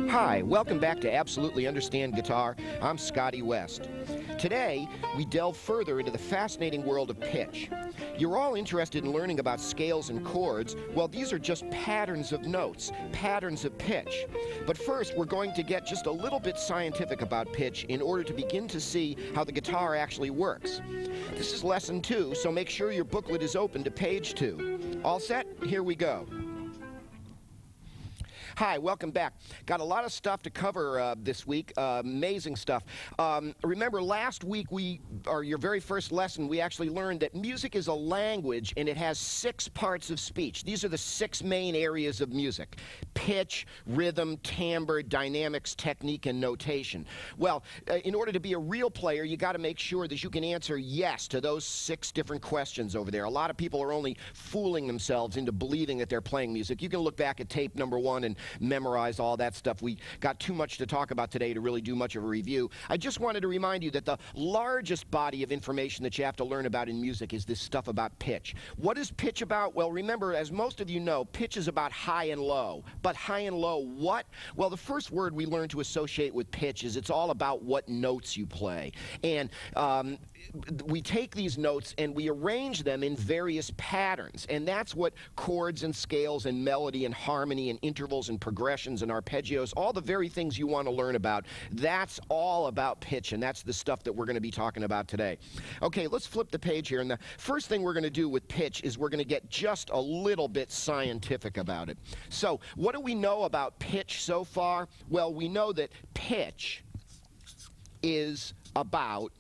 Hi, welcome back to Absolutely Understand Guitar. I'm Scotty West. Today, we delve further into the fascinating world of pitch. You're all interested in learning about scales and chords. Well, these are just patterns of notes, patterns of pitch. But first, we're going to get just a little bit scientific about pitch in order to begin to see how the guitar actually works. This is lesson 2, so make sure your booklet is open to page 2. All set? Here we go. Hi, welcome back. Got a lot of stuff to cover this week, amazing stuff. Remember last week, your very first lesson, we actually learned that music is a language and it has 6 parts of speech. These are the 6 main areas of music: pitch, rhythm, timbre, dynamics, technique, and notation. Well, in order to be a real player, you got to make sure that you can answer yes to those 6 different questions over there. A lot of people are only fooling themselves into believing that they're playing music. You can look back at tape number 1 and memorize all that stuff. We got too much to talk about today to really do much of a review. I just wanted to remind you that the largest body of information that you have to learn about in music is this stuff about pitch. What is pitch about? Well, remember, as most of you know, pitch is about high and low. But high and low what? Well, the first word we learn to associate with pitch is it's all about what notes you play. And we take these notes and we arrange them in various patterns. And that's what chords and scales and melody and harmony and intervals and progressions and arpeggios, all the very things you want to learn about, that's all about pitch, and that's the stuff that we're going to be talking about today. Okay, let's flip the page here, and the first thing we're going to do with pitch is we're going to get just a little bit scientific about it. So, what do we know about pitch so far? Well, we know that pitch is about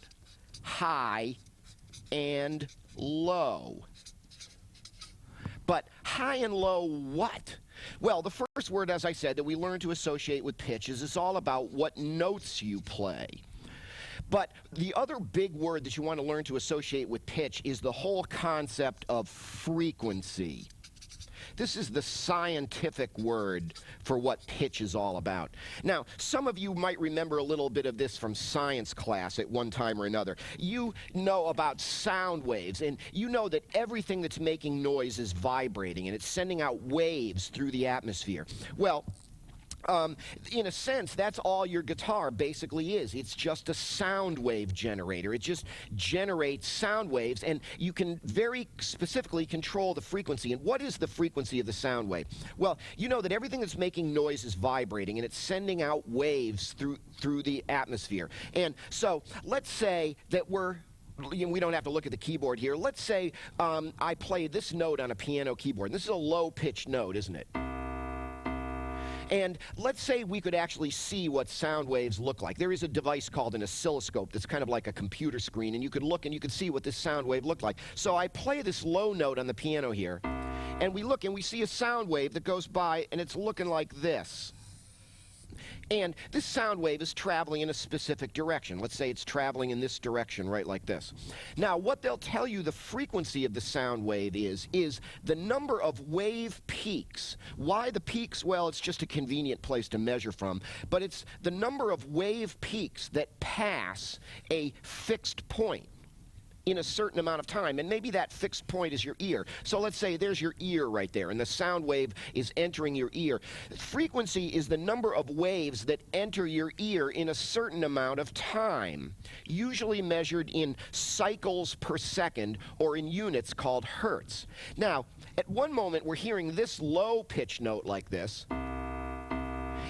high and low. But high and low what? Well, the first word, as I said, that we learn to associate with pitch is it's all about what notes you play. But the other big word that you want to learn to associate with pitch is the whole concept of frequency. This is the scientific word for what pitch is all about. Now, some of you might remember a little bit of this from science class at one time or another. You know about sound waves, and you know that everything that's making noise is vibrating, and it's sending out waves through the atmosphere. Well, in a sense, that's all your guitar basically is. It's just a sound wave generator. It just generates sound waves, and you can very specifically control the frequency. And what is the frequency of the sound wave? Well, you know that everything that's making noise is vibrating, and it's sending out waves through the atmosphere. And so let's say that we don't have to look at the keyboard here. Let's say I play this note on a piano keyboard. This is a low-pitched note, isn't it? And let's say we could actually see what sound waves look like. There is a device called an oscilloscope that's kind of like a computer screen, and you could look and you could see what this sound wave looked like. So I play this low note on the piano here, and we look and we see a sound wave that goes by, and it's looking like this. And this sound wave is traveling in a specific direction. Let's say it's traveling in this direction, right like this. Now, what they'll tell you the frequency of the sound wave is the number of wave peaks. Why the peaks? Well, it's just a convenient place to measure from. But it's the number of wave peaks that pass a fixed point in a certain amount of time, and maybe that fixed point is your ear. So let's say there's your ear right there, and the sound wave is entering your ear. Frequency is the number of waves that enter your ear in a certain amount of time, usually measured in cycles per second or in units called hertz. Now, at one moment we're hearing this low pitch note like this,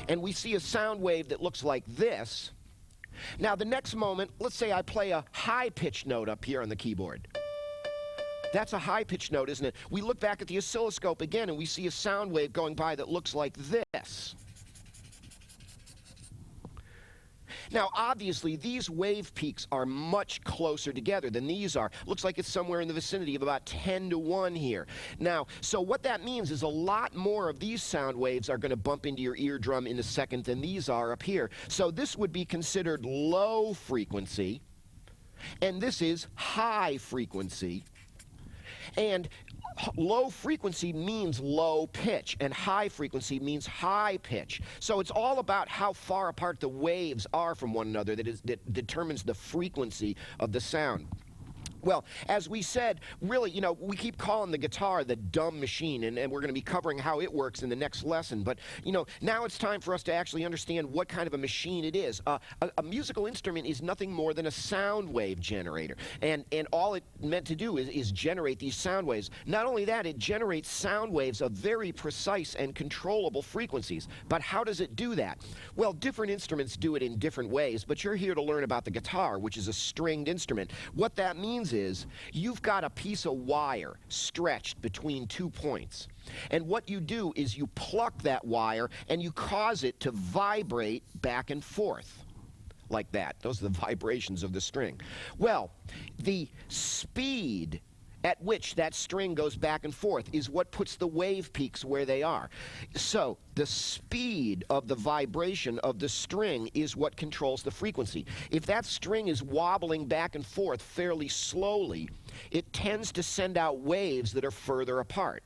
and we see a sound wave that looks like this. Now, the next moment, let's say I play a high-pitched note up here on the keyboard. That's a high-pitched note, isn't it? We look back at the oscilloscope again, and we see a sound wave going by that looks like this. Now, obviously, these wave peaks are much closer together than these are. Looks like it's somewhere in the vicinity of about 10 to 1 here. Now, so what that means is a lot more of these sound waves are going to bump into your eardrum in a second than these are up here. So this would be considered low frequency, and this is high frequency. And low frequency means low pitch, and high frequency means high pitch. So it's all about how far apart the waves are from one another that determines the frequency of the sound. Well, as we said, really, we keep calling the guitar the dumb machine, and we're going to be covering how it works in the next lesson. But, now it's time for us to actually understand what kind of a machine it is. A musical instrument is nothing more than a sound wave generator, and all it meant to do is generate these sound waves. Not only that, it generates sound waves of very precise and controllable frequencies. But how does it do that? Well, different instruments do it in different ways, but you're here to learn about the guitar, which is a stringed instrument. What that means is you've got a piece of wire stretched between 2 points. And what you do is you pluck that wire and you cause it to vibrate back and forth like that. Those are the vibrations of the string. Well, the speed at which that string goes back and forth is what puts the wave peaks where they are. So the speed of the vibration of the string is what controls the frequency. If that string is wobbling back and forth fairly slowly, it tends to send out waves that are further apart.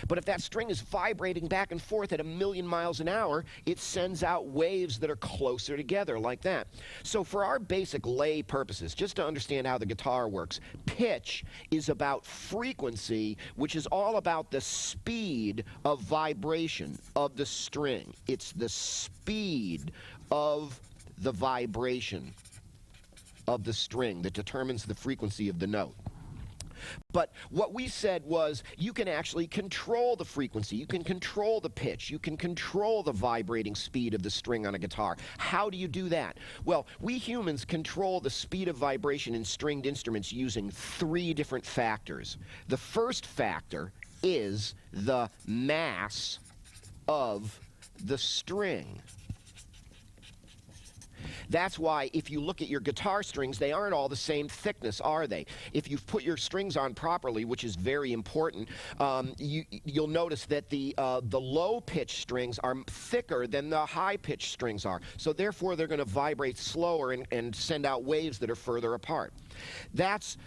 But if that string is vibrating back and forth at 1,000,000 miles an hour, it sends out waves that are closer together like that. So for our basic lay purposes, just to understand how the guitar works, pitch is about frequency, which is all about the speed of vibration of the string. It's the speed of the vibration of the string that determines the frequency of the note. But what we said was you can actually control the frequency, you can control the pitch, you can control the vibrating speed of the string on a guitar. How do you do that? Well, we humans control the speed of vibration in stringed instruments using 3 different factors. The first factor is the mass of the string. That's why if you look at your guitar strings, they aren't all the same thickness, are they? If you've put your strings on properly, which is very important, you'll notice that the low-pitched strings are thicker than the high-pitched strings are. So therefore, they're going to vibrate slower and send out waves that are further apart.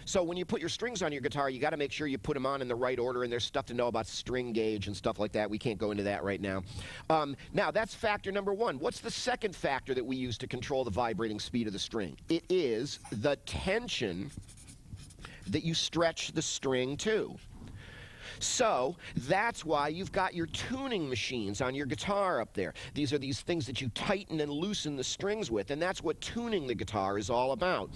So when you put your strings on your guitar, you got to make sure you put them on in the right order, and there's stuff to know about string gauge and stuff like that. We can't go into that right now. Now, that's factor number 1. What's the second factor that we use to control the vibrating speed of the string? It is the tension that you stretch the string to. So that's why you've got your tuning machines on your guitar up there. These are these things that you tighten and loosen the strings with, and that's what tuning the guitar is all about.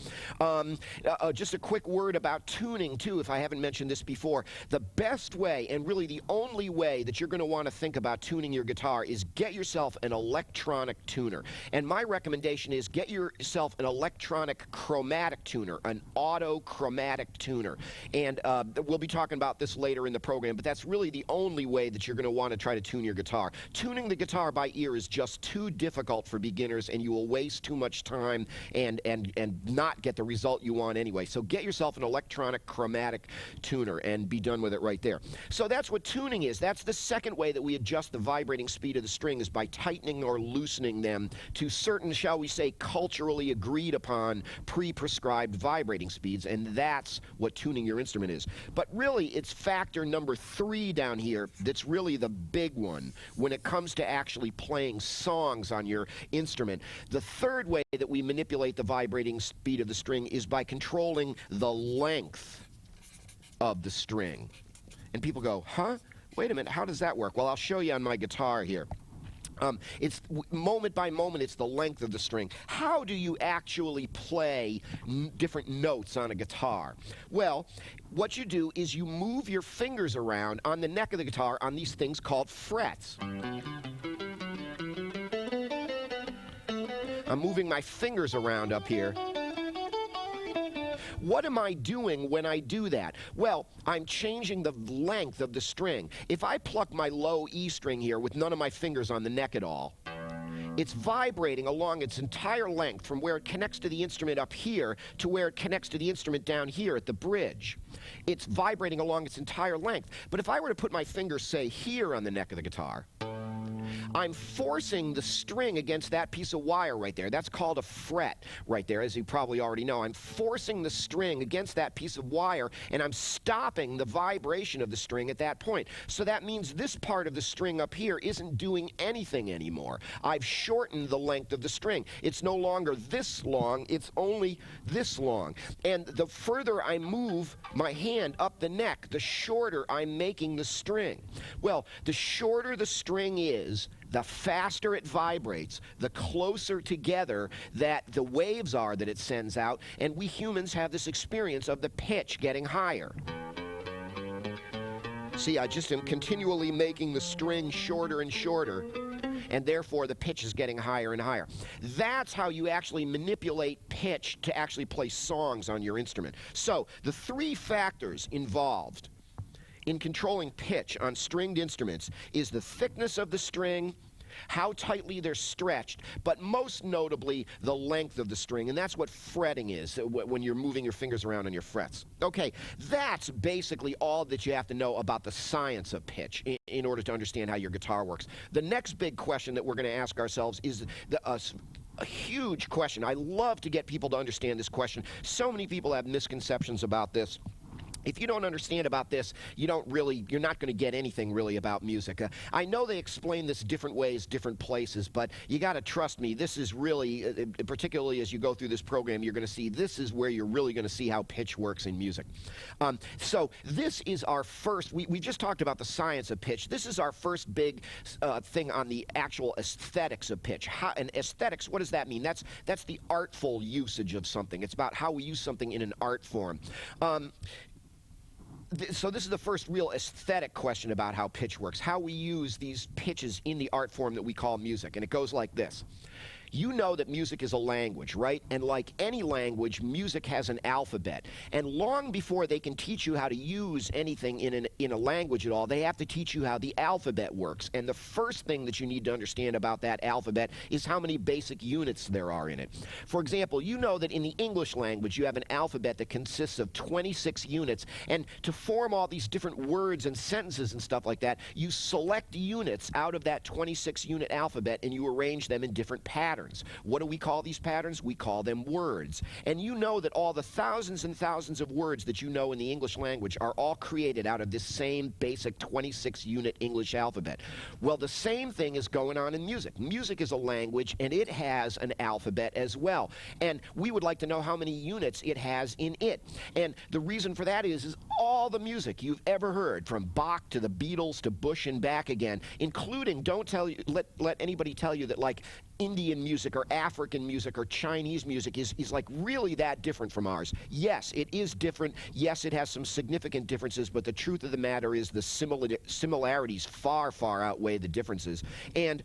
Just a quick word about tuning, too, if I haven't mentioned this before. The best way, and really the only way that you're going to want to think about tuning your guitar is get yourself an electronic tuner. And my recommendation is get yourself an electronic chromatic tuner, an auto chromatic tuner. And we'll be talking about this later in the program, but that's really the only way that you're going to want to try to tune your guitar. Tuning the guitar by ear is just too difficult for beginners, and you will waste too much time and not get the result you want anyway. So get yourself an electronic chromatic tuner and be done with it right there. So that's what tuning is. That's the second way that we adjust the vibrating speed of the string, is by tightening or loosening them to certain, shall we say, culturally agreed upon pre-prescribed vibrating speeds, and that's what tuning your instrument is. But really, it's factor number 3 down here that's really the big one when it comes to actually playing songs on your instrument. The third way that we manipulate the vibrating speed of the string is by controlling the length of the string. And people go, huh? Wait a minute, how does that work? Well, I'll show you on my guitar here. It's moment by moment, it's the length of the string. How do you actually play different notes on a guitar? Well, what you do is you move your fingers around on the neck of the guitar on these things called frets. I'm moving my fingers around up here. What am I doing when I do that? Well, I'm changing the length of the string. If I pluck my low E string here with none of my fingers on the neck at all, it's vibrating along its entire length from where it connects to the instrument up here to where it connects to the instrument down here at the bridge. It's vibrating along its entire length. But if I were to put my finger, say, here on the neck of the guitar, I'm forcing the string against that piece of wire right there. That's called a fret right there, as you probably already know. I'm forcing the string against that piece of wire, and I'm stopping the vibration of the string at that point. So that means this part of the string up here isn't doing anything anymore. I've shortened the length of the string. It's no longer this long, it's only this long. And the further I move my hand up the neck, the shorter I'm making the string. Well, the shorter the string is, the faster it vibrates, the closer together that the waves are that it sends out, and we humans have this experience of the pitch getting higher. See, I just am continually making the string shorter and shorter, and therefore the pitch is getting higher and higher. That's how you actually manipulate pitch to actually play songs on your instrument. So, the three factors involved in controlling pitch on stringed instruments is the thickness of the string, how tightly they're stretched, but most notably the length of the string, and that's what fretting is when you're moving your fingers around on your frets. Okay, that's basically all that you have to know about the science of pitch in order to understand how your guitar works. The next big question that we're going to ask ourselves is a huge question. I love to get people to understand this question. So many people have misconceptions about this. If you don't understand about this, you're not going to get anything really about music. I know they explain this different ways, different places, but you got to trust me. This is really, particularly as you go through this program, you're going to see this is where you're really going to see how pitch works in music. So this is our first, we just talked about the science of pitch. This is our first big thing on the actual aesthetics of pitch. And aesthetics, what does that mean? That's the artful usage of something. It's about how we use something in an art form. So this is the first real aesthetic question about how pitch works, how we use these pitches in the art form that we call music. And it goes like this. You know that music is a language, right? And like any language, music has an alphabet. And long before they can teach you how to use anything in a language at all, they have to teach you how the alphabet works. And the first thing that you need to understand about that alphabet is how many basic units there are in it. For example, you know that in the English language, you have an alphabet that consists of 26 units. And to form all these different words and sentences and stuff like that, you select units out of that 26-unit alphabet and you arrange them in different patterns. What do we call these patterns? We call them words. And you know that all the thousands and thousands of words that you know in the English language are all created out of this same basic 26-unit English alphabet. Well, the same thing is going on in music. Music is a language, and it has an alphabet as well. And we would like to know how many units it has in it. And the reason for that is all the music you've ever heard, from Bach to the Beatles to Bush and back again, including, don't let anybody tell you that, like, Indian music or African music or Chinese music is like really that different from ours. Yes, it is different. Yes, it has some significant differences, but the truth of the matter is the similarities far, far outweigh the differences. And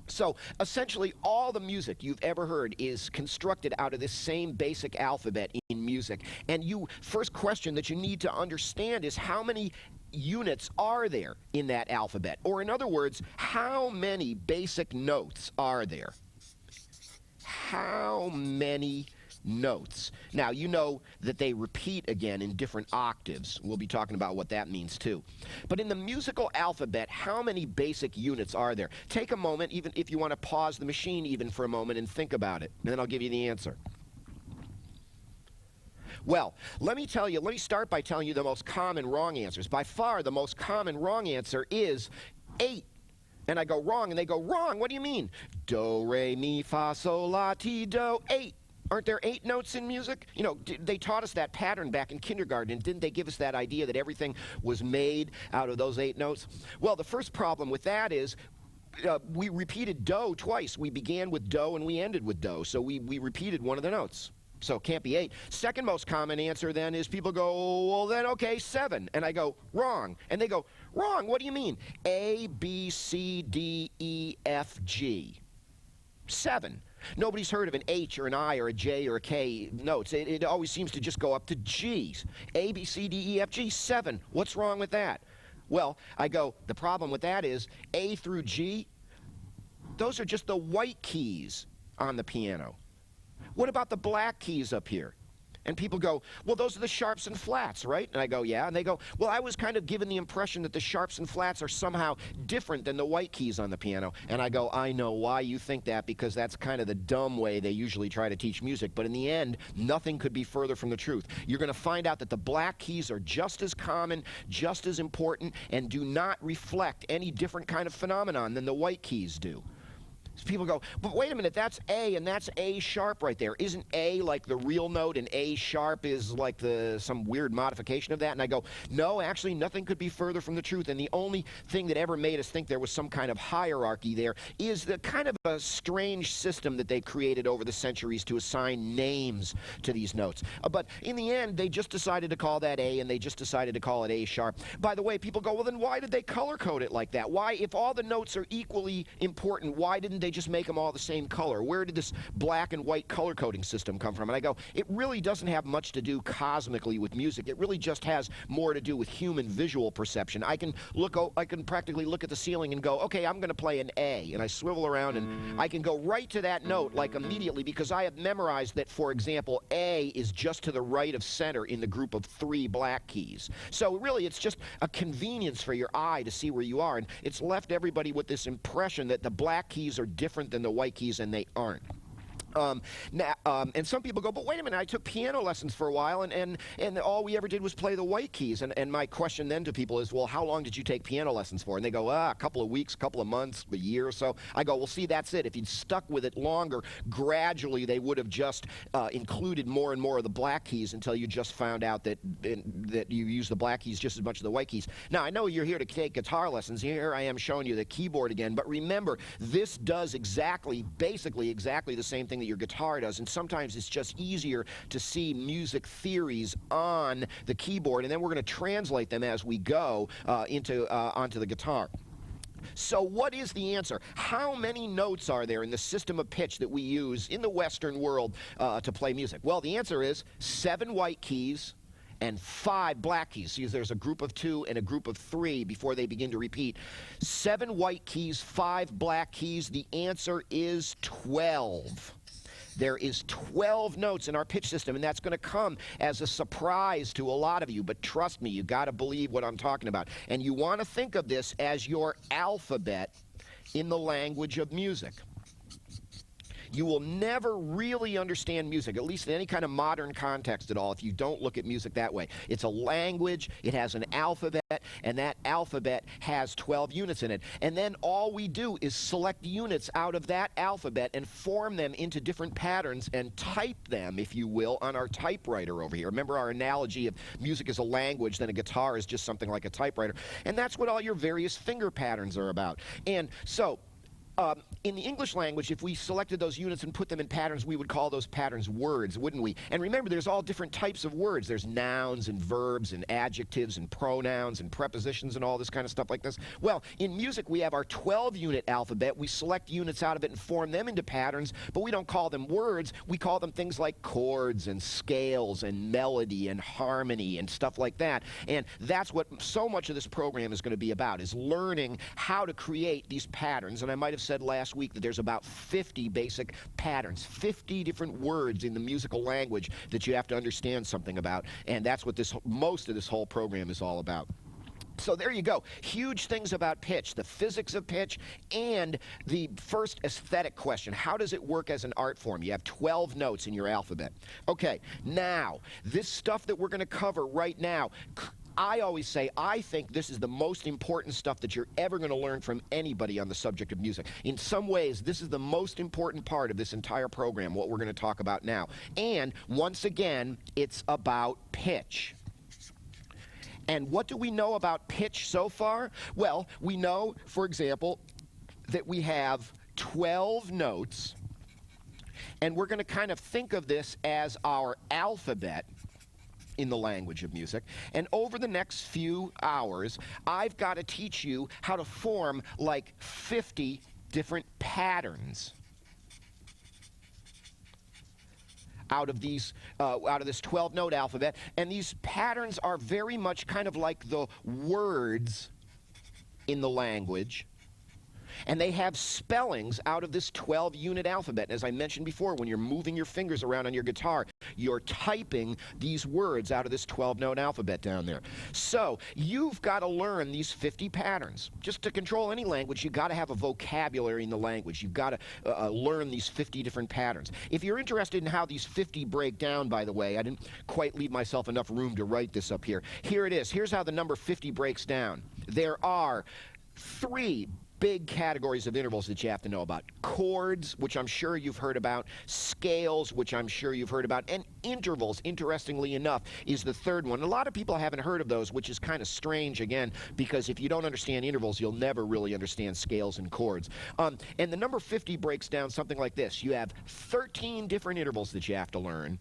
so, essentially, all the music you've ever heard is constructed out of this same basic alphabet in music. And first question that you need to understand is how many units are there in that alphabet? Or in other words, how many basic notes are there? How many notes? Now, you know that they repeat again in different octaves. We'll be talking about what that means too. But in the musical alphabet, how many basic units are there? Take a moment, even if you want to pause the machine even for a moment and think about it, and then I'll give you the answer. Well, let me start by telling you the most common wrong answers. By far, the most common wrong answer is 8. And I go, wrong, and they go, wrong, what do you mean? Do, re, mi, fa, sol, la, ti, do, 8. Aren't there 8 notes in music? You know, they taught us that pattern back in kindergarten, and didn't they give us that idea that everything was made out of those 8 notes? Well, the first problem with that is we repeated do twice. We began with do and we ended with do, so we repeated one of the notes. So it can't be 8. Second most common answer then is people go, well then, okay, 7. And I go, wrong. And they go, wrong, what do you mean? A, B, C, D, E, F, G. 7. Nobody's heard of an H or an I or a J or a K notes. It always seems to just go up to G's. A, B, C, D, E, F, G, 7. What's wrong with that? Well, I go, the problem with that is A through G, those are just the white keys on the piano. What about the black keys up here? And people go, well, those are the sharps and flats, right? And I go, yeah. And they go, well, I was kind of given the impression that the sharps and flats are somehow different than the white keys on the piano. And I go, I know why you think that, because that's kind of the dumb way they usually try to teach music. But in the end, nothing could be further from the truth. You're going to find out that the black keys are just as common, just as important, and do not reflect any different kind of phenomenon than the white keys do. People go, but wait a minute, that's A and that's A sharp right there. Isn't A like the real note and A sharp is like some weird modification of that? And I go, no, actually nothing could be further from the truth. And the only thing that ever made us think there was some kind of hierarchy there is the kind of a strange system that they created over the centuries to assign names to these notes. But in the end, they just decided to call that A, and they just decided to call it A sharp. By the way, people go, well, then why did they color code it like that? Why, if all the notes are equally important, why didn't they just make them all the same color? Where did this black and white color coding system come from? And I go, it really doesn't have much to do cosmically with music. It really just has more to do with human visual perception. I can practically look at the ceiling and go, okay, I'm going to play an A, and I swivel around and I can go right to that note like immediately, because I have memorized that, for example, A is just to the right of center in the group of 3 black keys. So really it's just a convenience for your eye to see where you are, and it's left everybody with this impression that the black keys are different than the white keys, and they aren't. And some people go, but wait a minute, I took piano lessons for a while, and all we ever did was play the white keys. And my question then to people is, well, how long did you take piano lessons for? And they go, a couple of weeks, a couple of months, a year or so. I go, well, see, that's it. If you'd stuck with it longer, gradually they would have just included more and more of the black keys until you just found out that you use the black keys just as much as the white keys. Now, I know you're here to take guitar lessons. Here I am showing you the keyboard again. But remember, this does basically exactly the same thing that your guitar does, and sometimes it's just easier to see music theories on the keyboard, and then we're going to translate them as we go onto the guitar. So what is the answer? How many notes are there in the system of pitch that we use in the Western world to play music? Well, the answer is 7 white keys and 5 black keys. See, there's a group of 2 and a group of 3 before they begin to repeat. 7 white keys, 5 black keys. The answer is 12. There is 12 notes in our pitch system, and that's going to come as a surprise to a lot of you. But trust me, you got to believe what I'm talking about. And you want to think of this as your alphabet in the language of music. You will never really understand music, at least in any kind of modern context at all, if you don't look at music that way. It's a language, it has an alphabet, and that alphabet has 12 units in it. And then all we do is select units out of that alphabet and form them into different patterns and type them, if you will, on our typewriter over here. Remember our analogy of music as a language, then a guitar is just something like a typewriter. And that's what all your various finger patterns are about. And so, in the English language, if we selected those units and put them in patterns, we would call those patterns words, wouldn't we? And remember, there's all different types of words. There's nouns and verbs and adjectives and pronouns and prepositions and all this kind of stuff like this. Well, in music, we have our 12-unit alphabet. We select units out of it and form them into patterns, but we don't call them words. We call them things like chords and scales and melody and harmony and stuff like that. And that's what so much of this program is going to be about, is learning how to create these patterns. And I might have said last week that there's about 50 basic patterns, 50 different words in the musical language that you have to understand something about, and that's what most of this whole program is all about. So there you go. Huge things about pitch, the physics of pitch, and the first aesthetic question. How does it work as an art form? You have 12 notes in your alphabet. Okay, now, this stuff that we're going to cover right now, I always say, I think this is the most important stuff that you're ever going to learn from anybody on the subject of music. In some ways, this is the most important part of this entire program, what we're going to talk about now. And once again, it's about pitch. And what do we know about pitch so far? Well, we know, for example, that we have 12 notes, and we're going to kind of think of this as our alphabet in the language of music. And over the next few hours, I've got to teach you how to form like 50 different patterns out of this 12-note alphabet. And these patterns are very much kind of like the words in the language. And they have spellings out of this 12-unit alphabet. As I mentioned before, when you're moving your fingers around on your guitar, you're typing these words out of this 12-note alphabet down there. So you've got to learn these 50 patterns. Just to control any language, you've got to have a vocabulary in the language. You've got to learn these 50 different patterns. If you're interested in how these 50 break down, by the way, I didn't quite leave myself enough room to write this up here. Here it is. Here's how the number 50 breaks down. There are 3 big categories of intervals that you have to know about. Chords, which I'm sure you've heard about, scales, which I'm sure you've heard about, and intervals, interestingly enough, is the third one. A lot of people haven't heard of those, which is kind of strange, again, because if you don't understand intervals, you'll never really understand scales and chords. And the number 50 breaks down something like this. You have 13 different intervals that you have to learn,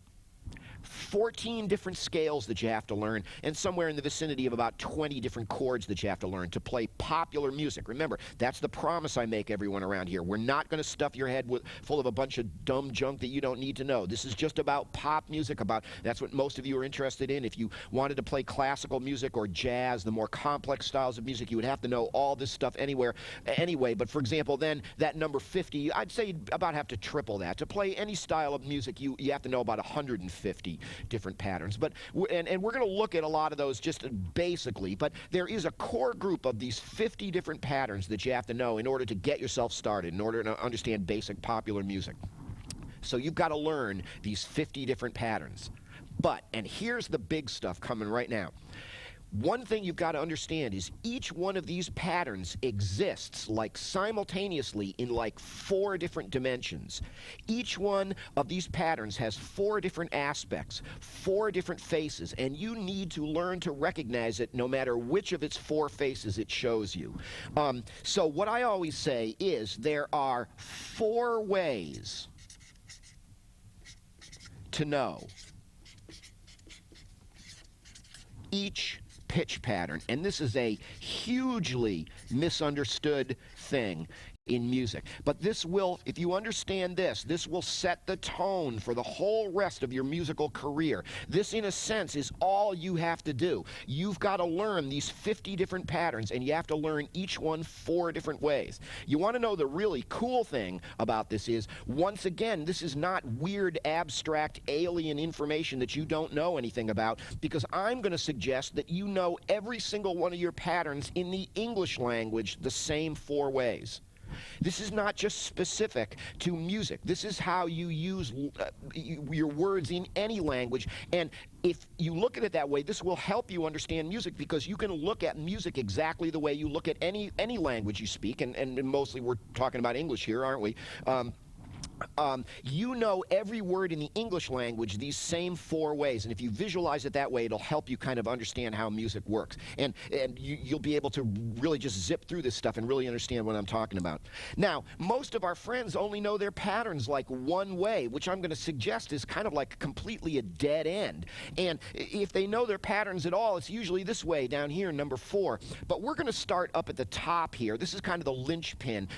14 different scales that you have to learn, and somewhere in the vicinity of about 20 different chords that you have to learn to play popular music. Remember, that's the promise I make everyone around here. We're not going to stuff your head full of a bunch of dumb junk that you don't need to know. This is just about pop music. That's what most of you are interested in. If you wanted to play classical music or jazz, the more complex styles of music, you would have to know all this stuff anyway. But for example, then that number 50, I'd say you'd about have to triple that. To play any style of music, you have to know about 150 different patterns. And we're going to look at a lot of those just basically, but there is a core group of these 50 different patterns that you have to know in order to get yourself started, in order to understand basic popular music. So you've got to learn these 50 different patterns. And here's the big stuff coming right now. One thing you've got to understand is each one of these patterns exists like simultaneously in like 4 different dimensions. Each one of these patterns has 4 different aspects, 4 different faces, and you need to learn to recognize it no matter which of its 4 faces it shows you. So what I always say is there are 4 ways to know each pitch pattern, and this is a hugely misunderstood thing in music. But this will, if you understand this will set the tone for the whole rest of your musical career. This, in a sense, is all you have to do. You've got to learn these 50 different patterns, and you have to learn each one 4 different ways. You want to know the really cool thing about this is, once again, this is not weird, abstract, alien information that you don't know anything about, because I'm going to suggest that you know every single one of your patterns in the English language the same 4 ways. This is not just specific to music. This is how you use your words in any language. And if you look at it that way, this will help you understand music, because you can look at music exactly the way you look at any language you speak. And mostly we're talking about English here, aren't we? You know every word in the English language these same 4 ways, and if you visualize it that way, it'll help you kind of understand how music works, and you'll be able to really just zip through this stuff and really understand what I'm talking about. Now, most of our friends only know their patterns like one way, which I'm going to suggest is kind of like completely a dead end. And if they know their patterns at all, it's usually this way down here, number 4. But we're going to start up at the top here. This is kind of the linchpin.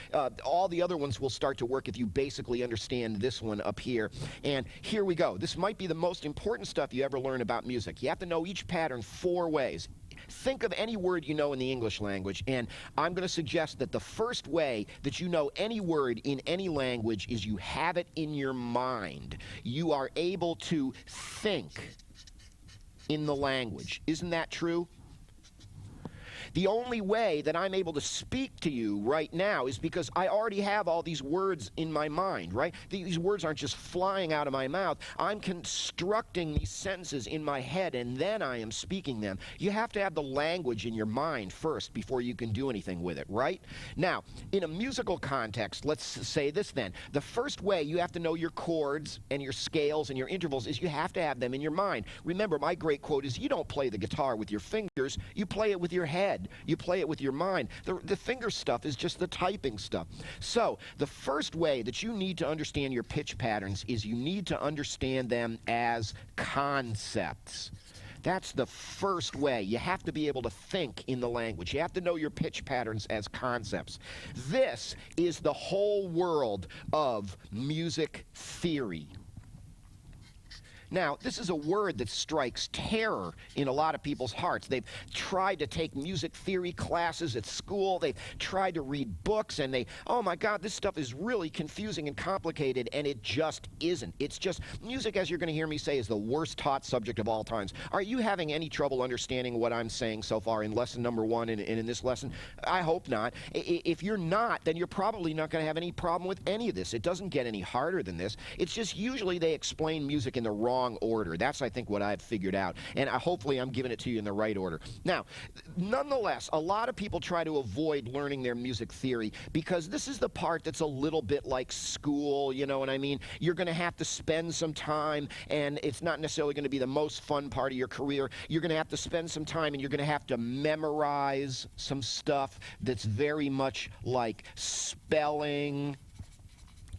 All the other ones will start to work if you basically understand this one up here. And here we go. This might be the most important stuff you ever learn about music. You have to know each pattern 4 ways. Think of any word you know in the English language, and I'm going to suggest that the first way that you know any word in any language is you have it in your mind. You are able to think in the language. Isn't that true? The only way that I'm able to speak to you right now is because I already have all these words in my mind, right? These words aren't just flying out of my mouth. I'm constructing these sentences in my head, and then I am speaking them. You have to have the language in your mind first before you can do anything with it, right? Now, in a musical context, let's say this then. The first way you have to know your chords and your scales and your intervals is you have to have them in your mind. Remember, my great quote is, you don't play the guitar with your fingers, you play it with your head. You play it with your mind. The finger stuff is just the typing stuff. So the first way that you need to understand your pitch patterns is you need to understand them as concepts. That's the first way. You have to be able to think in the language. You have to know your pitch patterns as concepts. This is the whole world of music theory. Now, this is a word that strikes terror in a lot of people's hearts. They've tried to take music theory classes at school. They've tried to read books, and oh my God, this stuff is really confusing and complicated, and it just isn't. It's just, music, as you're going to hear me say, is the worst taught subject of all times. Are you having any trouble understanding what I'm saying so far in lesson number 1 and in this lesson? I hope not. If you're not, then you're probably not going to have any problem with any of this. It doesn't get any harder than this. It's just usually they explain music in the wrong order. That's, I think, what I've figured out. And hopefully I'm giving it to you in the right order. Now, nonetheless, a lot of people try to avoid learning their music theory because this is the part that's a little bit like school, you know what I mean? You're going to have to spend some time, and it's not necessarily going to be the most fun part of your career. You're going to have to spend some time, and you're going to have to memorize some stuff that's very much like spelling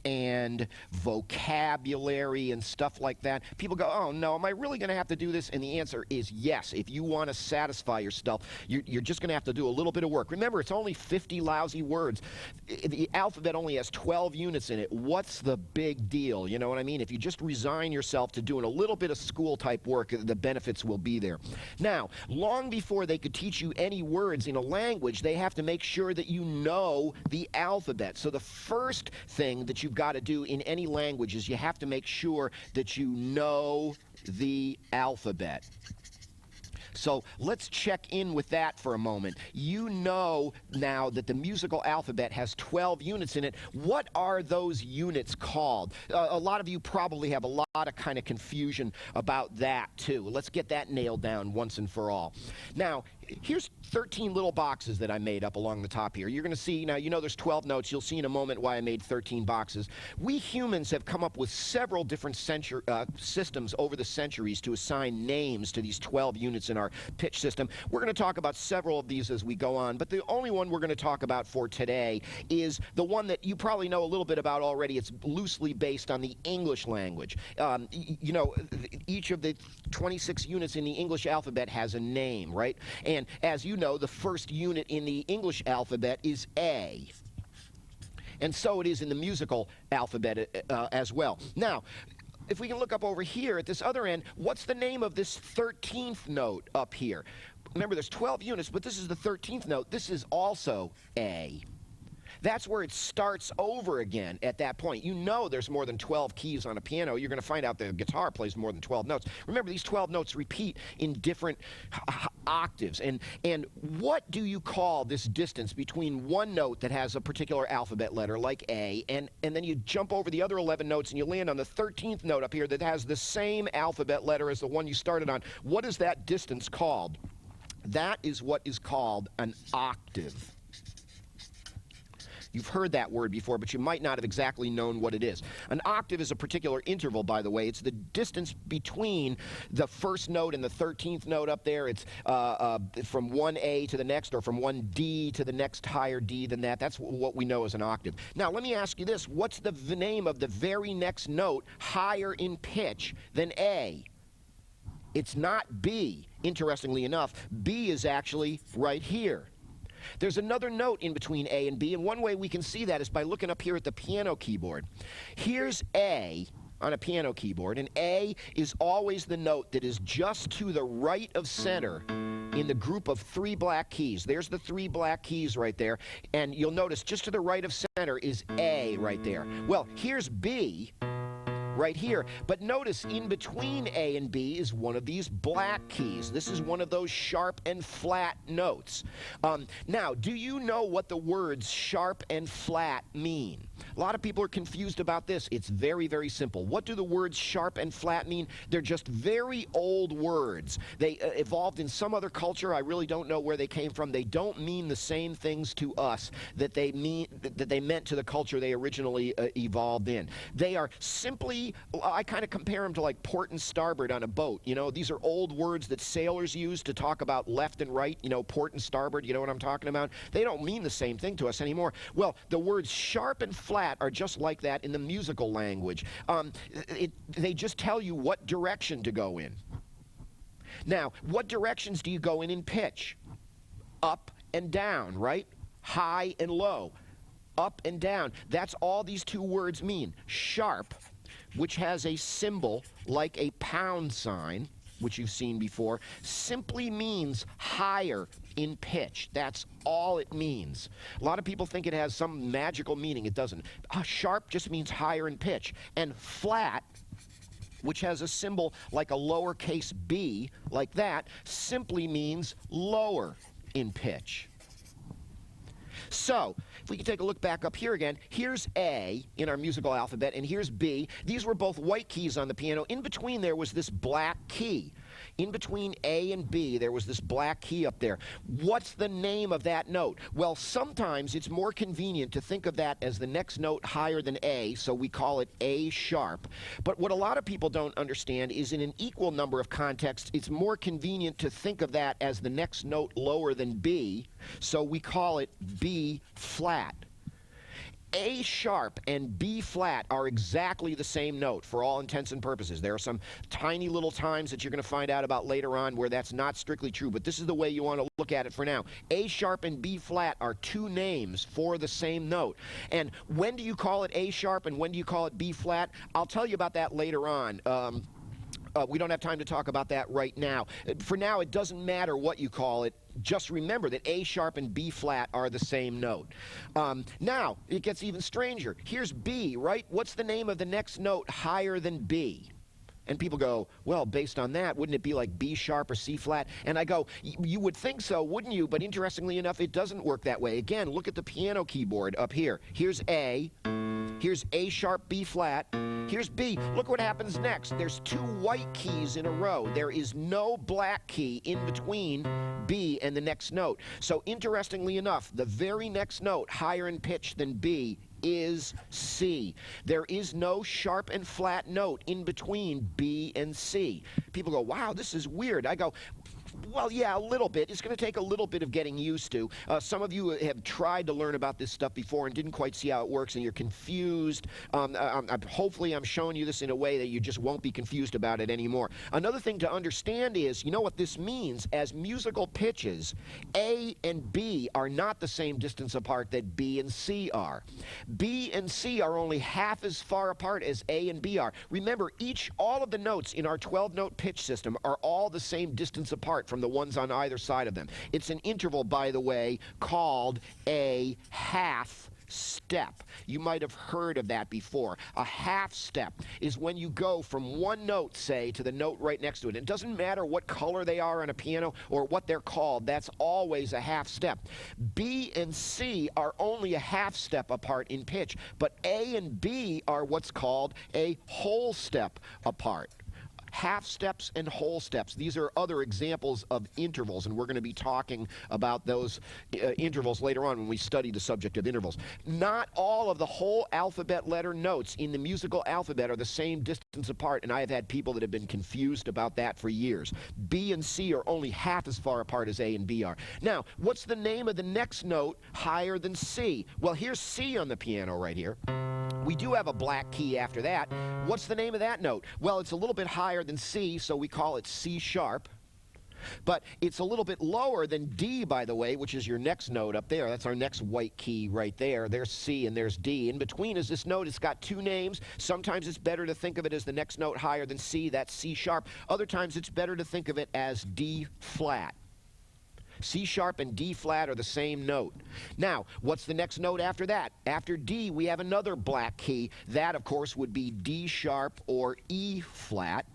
and vocabulary and stuff like that. People go, oh no, am I really going to have to do this? And the answer is yes. If you want to satisfy yourself, you're just going to have to do a little bit of work. Remember, it's only 50 lousy words. The alphabet only has 12 units in it. What's the big deal? You know what I mean? If you just resign yourself to doing a little bit of school type work, the benefits will be there. Now, long before they could teach you any words in a language, they have to make sure that you know the alphabet. So the first thing that you've got to do in any language is you have to make sure that you know the alphabet. So let's check in with that for a moment. You know now that the musical alphabet has 12 units in it. What are those units called? A lot of you probably have a lot of kind of confusion about that too. Let's get that nailed down once and for all. Now, here's 13 little boxes that I made up along the top here. You're going to see, now you know there's 12 notes. You'll see in a moment why I made 13 boxes. We humans have come up with several different systems over the centuries to assign names to these 12 units in our pitch system. We're going to talk about several of these as we go on, but the only one we're going to talk about for today is the one that you probably know a little bit about already. It's loosely based on the English language. You know, each of the 26 units in the English alphabet has a name, right? And as you know, the first unit in the English alphabet is A. And so it is in the musical alphabet as well. Now, if we can look up over here at this other end, what's the name of this 13th note up here? Remember, there's 12 units, but this is the 13th note. This is also A. That's where it starts over again at that point. You know there's more than 12 keys on a piano. You're going to find out the guitar plays more than 12 notes. Remember, these 12 notes repeat in different octaves. And what do you call this distance between one note that has a particular alphabet letter, like A, and then you jump over the other 11 notes and you land on the 13th note up here that has the same alphabet letter as the one you started on? What is that distance called? That is what is called an octave. You've heard that word before, but you might not have exactly known what it is. An octave is a particular interval, by the way. It's the distance between the first note and the 13th note up there. It's from one A to the next, or from one D to the next higher D than that. That's what we know as an octave. Now, let me ask you this. What's the name of the very next note higher in pitch than A? It's not B. Interestingly enough, B is actually right here. There's another note in between A and B, and one way we can see that is by looking up here at the piano keyboard. Here's A on a piano keyboard, and A is always the note that is just to the right of center in the group of 3 black keys. There's the 3 black keys right there, and you'll notice just to the right of center is A right there. Well, here's B right here. But notice in between A and B is one of these black keys. This is one of those sharp and flat notes. Now, do you know what the words sharp and flat mean? A lot of people are confused about this. It's very, very simple. What do the words sharp and flat mean? They're just very old words. They evolved in some other culture. I really don't know where they came from. They don't mean the same things to us that they meant to the culture they originally evolved in. They are simply, I kind of compare them to like port and starboard on a boat. You know, these are old words that sailors use to talk about left and right, you know, port and starboard, you know what I'm talking about? They don't mean the same thing to us anymore. Well, the words sharp and flat are just like that in the musical language. They just tell you what direction to go in. Now, what directions do you go in pitch? Up and down, right? High and low. Up and down. That's all these two words mean. Sharp which has a symbol like a pound sign, which you've seen before, simply means higher in pitch. That's all it means. A lot of people think it has some magical meaning. It doesn't. Sharp just means higher in pitch. And flat, which has a symbol like a lowercase b, like that, simply means lower in pitch. So, if we can take a look back up here again, here's A in our musical alphabet, and here's B. These were both white keys on the piano. In between there was this black key. In between A and B, there was this black key up there. What's the name of that note? Well, sometimes it's more convenient to think of that as the next note higher than A, so we call it A sharp. But what a lot of people don't understand is in an equal number of contexts, it's more convenient to think of that as the next note lower than B, so we call it B flat. A sharp and B flat are exactly the same note for all intents and purposes. There are some tiny little times that you're going to find out about later on where that's not strictly true, but this is the way you want to look at it for now. A sharp and B flat are two names for the same note. And when do you call it A sharp and when do you call it B flat? I'll tell you about that later on. We don't have time to talk about that right now. For now, it doesn't matter what you call it. Just remember that A sharp and B flat are the same note. Now, it gets even stranger. Here's B, right? What's the name of the next note higher than B? And people go, well, based on that, wouldn't it be like B sharp or C flat? And I go, you would think so, wouldn't you? But interestingly enough, it doesn't work that way. Again, look at the piano keyboard up here. Here's A. Here's A sharp, B flat. Here's B. Look what happens next. There's two white keys in a row. There is no black key in between B and the next note. So interestingly enough, the very next note higher in pitch than B is C. There is no sharp and flat note in between B and C. People go, wow, this is weird. I go, well, yeah, a little bit. It's going to take a little bit of getting used to. Some of you have tried to learn about this stuff before and didn't quite see how it works, and you're confused. Hopefully, I'm showing you this in a way that you just won't be confused about it anymore. Another thing to understand is, you know what this means? As musical pitches, A and B are not the same distance apart that B and C are. B and C are only half as far apart as A and B are. Remember, all of the notes in our 12-note pitch system are all the same distance apart from the ones on either side of them. It's an interval, by the way, called a half step. You might have heard of that before. A half step is when you go from one note, say, to the note right next to it. It doesn't matter what color they are on a piano or what they're called. That's always a half step. B and C are only a half step apart in pitch, but A and B are what's called a whole step apart. Half steps and whole steps. These are other examples of intervals, and we're going to be talking about those intervals later on when we study the subject of intervals. Not all of the whole alphabet letter notes in the musical alphabet are the same distance apart, and I have had people that have been confused about that for years. B and C are only half as far apart as A and B are. Now, what's the name of the next note higher than C? Well, here's C on the piano right here. We do have a black key after that. What's the name of that note? Well, it's a little bit higher than C, so we call it C sharp. But it's a little bit lower than D, by the way, which is your next note up there. That's our next white key right there. There's C and there's D. In between is this note. It's got two names. Sometimes it's better to think of it as the next note higher than C. That's C sharp. Other times it's better to think of it as D flat. C sharp and D flat are the same note. Now, what's the next note after that? After D, we have another black key. That, of course, would be D sharp or E flat.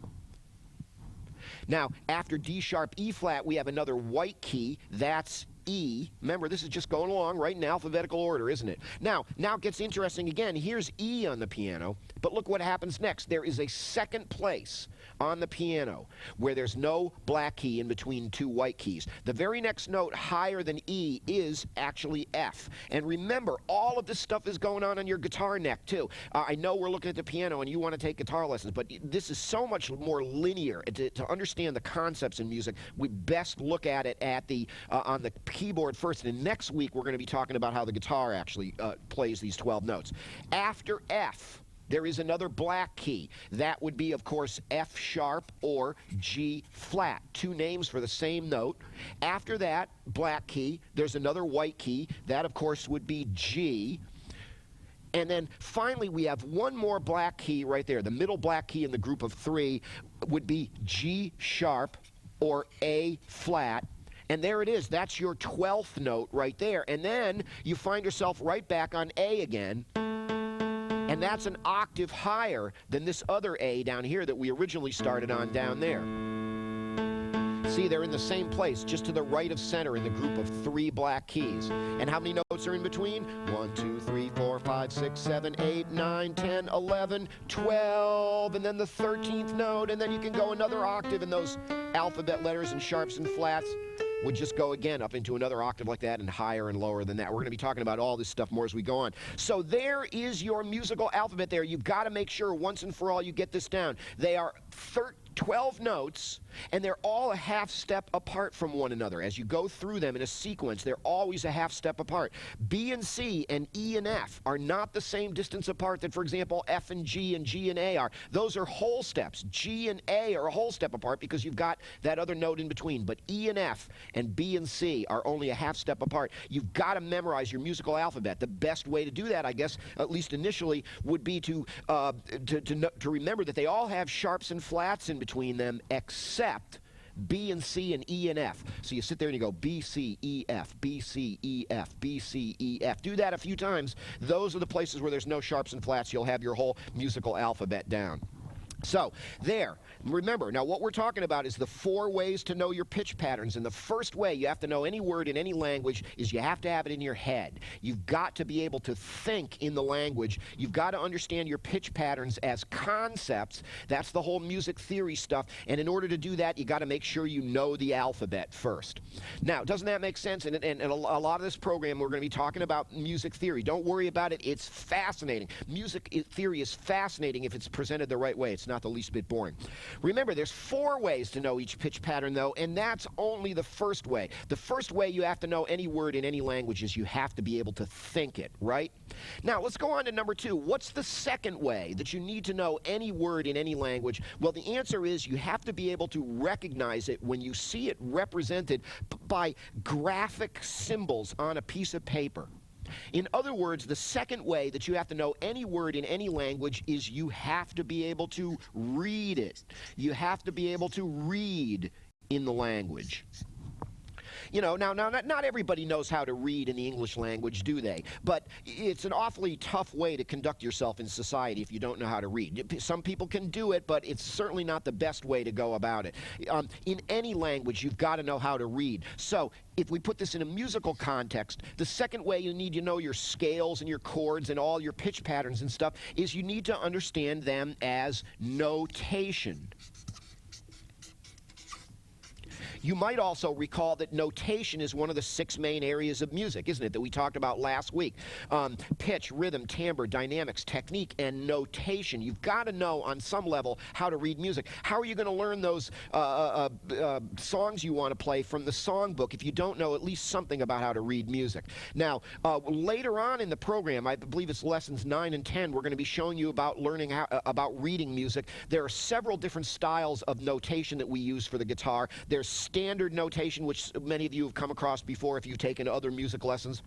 Now, after D sharp, E flat, we have another white key. That's E. Remember, this is just going along right in alphabetical order, isn't it? Now it gets interesting again. Here's E on the piano, but look what happens next. There is a second place on the piano where there's no black key in between two white keys. The very next note higher than E is actually F. And remember, all of this stuff is going on your guitar neck, too. I know we're looking at the piano and you want to take guitar lessons, but this is so much more linear. To understand the concepts in music, we best look at it at on the keyboard first, and next week we're going to be talking about how the guitar actually plays these 12 notes. After F, there is another black key. That would be, of course, F sharp or G flat. Two names for the same note. After that black key, there's another white key. That, of course, would be G. And then finally, we have one more black key right there. The middle black key in the group of 3 would be G sharp or A flat. And there it is. That's your 12th note right there. And then you find yourself right back on A again. And that's an octave higher than this other A down here that we originally started on down there. See, they're in the same place, just to the right of center in the group of 3 black keys. And how many notes are in between? 1, 2, 3, 4, 5, 6, 7, 8, 9, 10, 11, 12, and then the 13th note, and then you can go another octave, and those alphabet letters and sharps and flats would just go again up into another octave like that and higher and lower than that. We're going to be talking about all this stuff more as we go on. So there is your musical alphabet there. You've got to make sure once and for all you get this down. They are 12 notes, and they're all a half step apart from one another. As you go through them in a sequence, they're always a half step apart. B and C and E and F are not the same distance apart that, for example, F and G and A are. Those are whole steps. G and A are a whole step apart because you've got that other note in between. But E and F and B and C are only a half step apart. You've got to memorize your musical alphabet. The best way to do that, I guess, at least initially, would be to remember that they all have sharps and flats in between them, except B and C and E and F. So you sit there and you go B, C, E, F, B, C, E, F, B, C, E, F. Do that a few times. Those are the places where there's no sharps and flats. You'll have your whole musical alphabet down. So, there. Remember, now what we're talking about is the 4 ways to know your pitch patterns. And the first way you have to know any word in any language is you have to have it in your head. You've got to be able to think in the language. You've got to understand your pitch patterns as concepts. That's the whole music theory stuff. And in order to do that, you got to make sure you know the alphabet first. Now, doesn't that make sense? And a lot of this program, we're going to be talking about music theory. Don't worry about it. It's fascinating. Music theory is fascinating if it's presented the right way. It's not the least bit boring. Remember, there's 4 ways to know each pitch pattern, though, and that's only the first way. The first way you have to know any word in any language is you have to be able to think it, right? Now, let's go on to number 2. What's the second way that you need to know any word in any language? Well, the answer is you have to be able to recognize it when you see it represented by graphic symbols on a piece of paper. In other words, the second way that you have to know any word in any language is you have to be able to read it. You have to be able to read in the language. You know, now not everybody knows how to read in the English language, do they? But it's an awfully tough way to conduct yourself in society if you don't know how to read. Some people can do it, but it's certainly not the best way to go about it. In any language, you've got to know how to read. So if we put this in a musical context, the second way you need to know your scales and your chords and all your pitch patterns and stuff is you need to understand them as notation. You might also recall that notation is one of the 6 main areas of music, isn't it, that we talked about last week. Pitch, rhythm, timbre, dynamics, technique, and notation. You've got to know on some level how to read music. How are you going to learn those songs you want to play from the songbook if you don't know at least something about how to read music? Now, later on in the program, I believe it's lessons 9 and 10, we're going to be showing you about learning about reading music. There are several different styles of notation that we use for the guitar. There's standard notation, which many of you have come across before if you've taken other music lessons.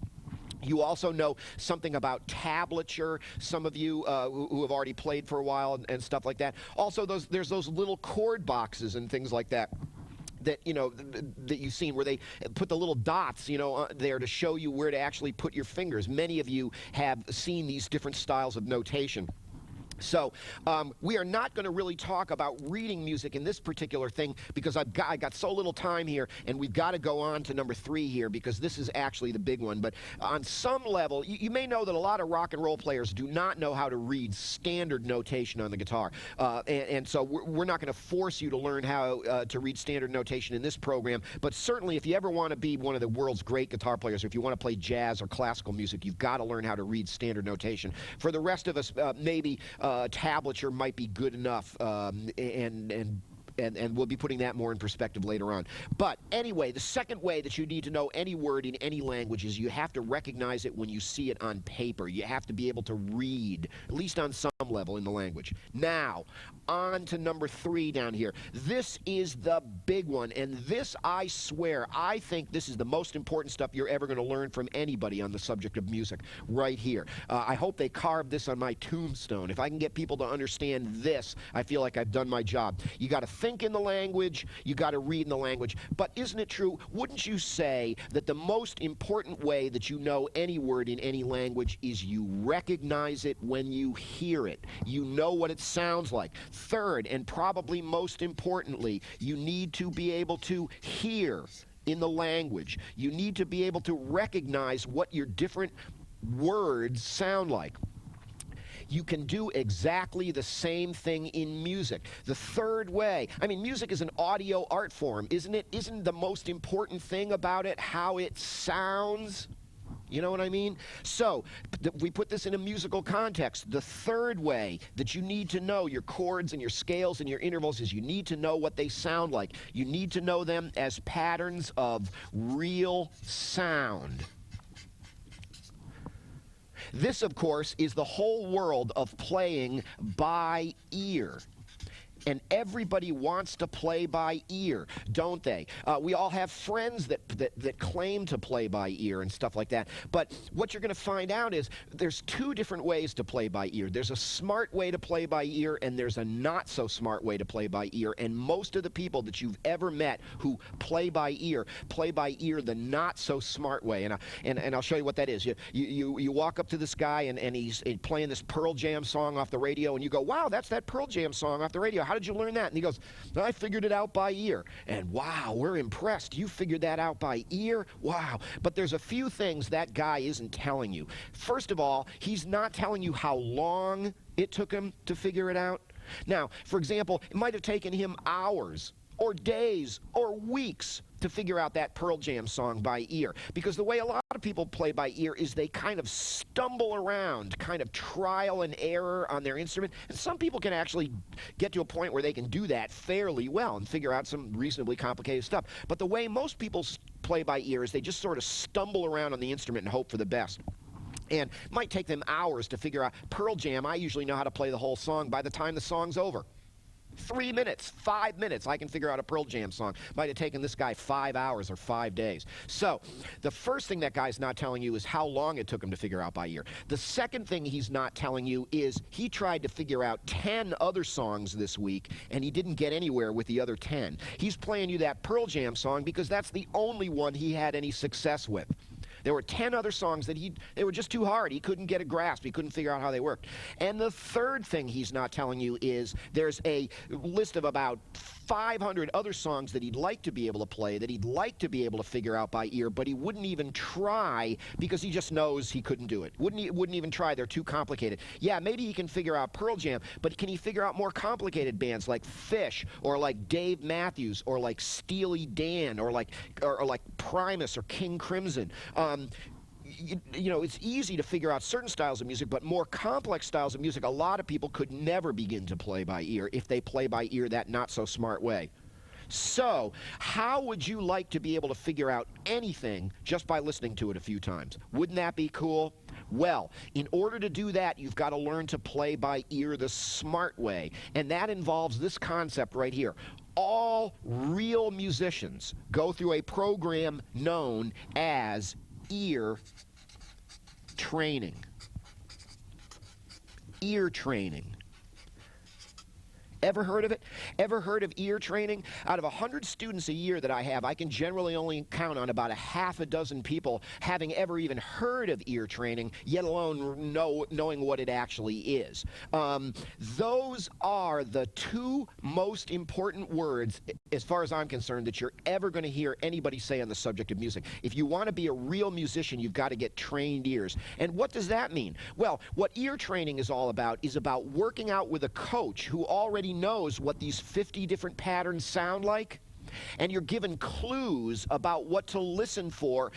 You also know something about tablature, some of you who have already played for a while and stuff like that. Also, there's those little chord boxes and things like that. That that you've seen where they put the little dots there to show you where to actually put your fingers. Many of you have seen these different styles of notation. So we are not going to really talk about reading music in this particular thing because I got so little time here, and we've got to go on to number 3 here because this is actually the big one. But on some level, you may know that a lot of rock and roll players do not know how to read standard notation on the guitar. And so we're not going to force you to learn how to read standard notation in this program. But certainly, if you ever want to be one of the world's great guitar players, or if you want to play jazz or classical music, you've got to learn how to read standard notation. For the rest of us, maybe tablature might be good enough, and and we'll be putting that more in perspective later on. But anyway, the second way that you need to know any word in any language is you have to recognize it when you see it on paper. You have to be able to read, at least on some level in the language. Now, on to number 3 down here. This is the big one, and this, I swear, I think this is the most important stuff you're ever going to learn from anybody on the subject of music, right here. I hope they carve this on my tombstone. If I can get people to understand this, I feel like I've done my job. You got to think in the language, you got to read in the language. But isn't it true, wouldn't you say that the most important way that you know any word in any language is you recognize it when you hear it? You know what it sounds like. Third, and probably most importantly, you need to be able to hear in the language. You need to be able to recognize what your different words sound like. You can do exactly the same thing in music. The third way, I mean, music is an audio art form, isn't it? Isn't the most important thing about it how it sounds? You know what I mean? So, we put this in a musical context. The third way that you need to know your chords and your scales and your intervals is you need to know what they sound like. You need to know them as patterns of real sound. This, of course, is the whole world of playing by ear. And everybody wants to play by ear, don't they? We all have friends that claim to play by ear and stuff like that. But what you're going to find out is there's 2 different ways to play by ear. There's a smart way to play by ear, and there's a not so smart way to play by ear. And most of the people that you've ever met who play by ear the not so smart way. And I'll show you what that is. You walk up to this guy and he's playing this Pearl Jam song off the radio, and you go, wow, that's that Pearl Jam song off the radio. How did you learn that? And he goes, I figured it out by ear. And wow, we're impressed. You figured that out by ear? Wow. But there's a few things that guy isn't telling you. First of all, he's not telling you how long it took him to figure it out. Now, for example, it might have taken him hours or days or weeks to figure out that Pearl Jam song by ear. Because the way a lot of people play by ear is they kind of stumble around, kind of trial and error on their instrument. And some people can actually get to a point where they can do that fairly well and figure out some reasonably complicated stuff. But the way most people play by ear is they just sort of stumble around on the instrument and hope for the best. And it might take them hours to figure out Pearl Jam. I usually know how to play the whole song by the time the song's over. 3 minutes, 5 minutes, I can figure out a Pearl Jam song. Might have taken this guy 5 hours or 5 days. So, the first thing that guy's not telling you is how long it took him to figure out by ear. The second thing he's not telling you is he tried to figure out 10 other songs this week, and he didn't get anywhere with the other 10. He's playing you that Pearl Jam song because that's the only one he had any success with. There were 10 other songs that they were just too hard. He couldn't get a grasp. He couldn't figure out how they worked. And the third thing he's not telling you is there's a list of about 500 other songs that he'd like to be able to play, that he'd like to be able to figure out by ear, but he wouldn't even try because he just knows he couldn't do it. Wouldn't even try. They're too complicated. Yeah, maybe he can figure out Pearl Jam, but can he figure out more complicated bands like Fish or like Dave Matthews or like Steely Dan or like Primus or King Crimson? You know, it's easy to figure out certain styles of music, but more complex styles of music, a lot of people could never begin to play by ear if they play by ear that not-so-smart way. So, how would you like to be able to figure out anything just by listening to it a few times? Wouldn't that be cool? Well, in order to do that, you've got to learn to play by ear the smart way, and that involves this concept right here. All real musicians go through a program known as ear training. Ear training. Ever heard of it? Ever heard of ear training? Out of 100 students a year that I have, I can generally only count on about a half a dozen people having ever even heard of ear training, yet alone knowing what it actually is. Those are the 2 most important words, as far as I'm concerned, that you're ever going to hear anybody say on the subject of music. If you want to be a real musician, you've got to get trained ears. And what does that mean? Well, what ear training is all about is about working out with a coach who already knows what these 50 different patterns sound like. And you're given clues about what to listen for